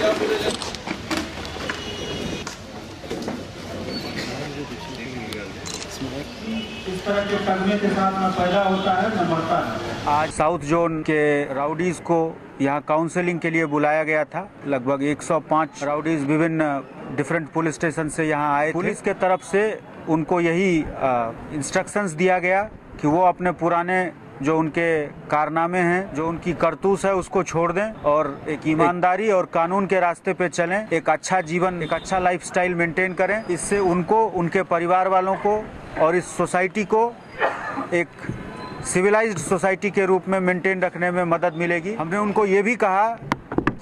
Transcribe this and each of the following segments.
इस तरह के कदमे के साथ न पैदा होता है न मरता है। आज साउथ जोन के राउडीज को यहाँ काउंसलिंग के लिए बुलाया गया था। लगभग 105 राउडीज विभिन्न डिफरेंट पुलिस स्टेशन से यहाँ आए। पुलिस के तरफ से उनको यही इंस्ट्रक्शंस दिया गया कि वो अपने पुराने जो उनके कारनामे हैं, जो उनकी करतूत है, उसको छोड़ दें और एक ईमानदारी और कानून के रास्ते पे चलें, एक अच्छा जीवन, एक अच्छा लाइफस्टाइल मेंटेन करें। इससे उनको, उनके परिवार वालों को और इस सोसाइटी को एक सिविलाइज्ड सोसाइटी के रूप में मेंटेन रखने में मदद मिलेगी। हमने उनको ये भी कहा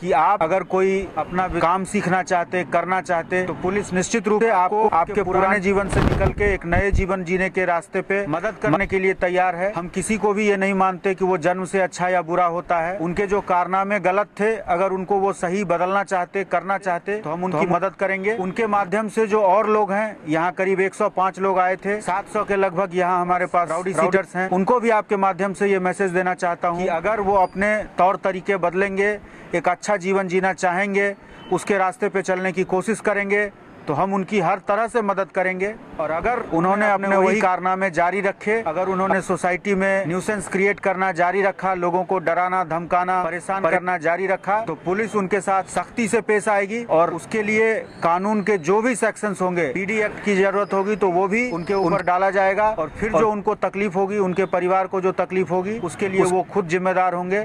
कि आप अगर कोई अपना काम सीखना चाहते, करना चाहते, तो पुलिस निश्चित रूप से आपको आपके पुराने जीवन से निकल के एक नए जीवन जीने के रास्ते पे मदद करने के लिए तैयार है। हम किसी को भी ये नहीं मानते कि वो जन्म से अच्छा या बुरा होता है। उनके जो कारनामे गलत थे, अगर उनको वो सही बदलना चाहते, करना चाहते, तो हम उनकी मदद करेंगे। उनके माध्यम से जो और लोग हैं, यहाँ करीब 105 लोग आए थे, 700 के लगभग यहाँ हमारे पास राउडी सीटर्स हैं, उनको भी आपके माध्यम से ये मैसेज देना चाहता हूँ कि अगर वो अपने तौर तरीके बदलेंगे, एक अच्छा जीवन जीना चाहेंगे, उसके रास्ते पे चलने की कोशिश करेंगे, तो हम उनकी हर तरह से मदद करेंगे। और अगर उन्होंने अपने वही कारनामे जारी रखे, अगर उन्होंने सोसाइटी में न्यूसेंस क्रिएट करना जारी रखा, लोगों को डराना, धमकाना, परेशान करना जारी रखा, तो पुलिस उनके साथ सख्ती से पेश आएगी और उसके लिए कानून के जो भी सेक्शंस होंगे, पीडी एक्ट की जरूरत होगी तो वो भी उनके ऊपर डाला जाएगा। और फिर जो उनको तकलीफ होगी, उनके परिवार को जो तकलीफ होगी, उसके लिए वो खुद जिम्मेदार होंगे।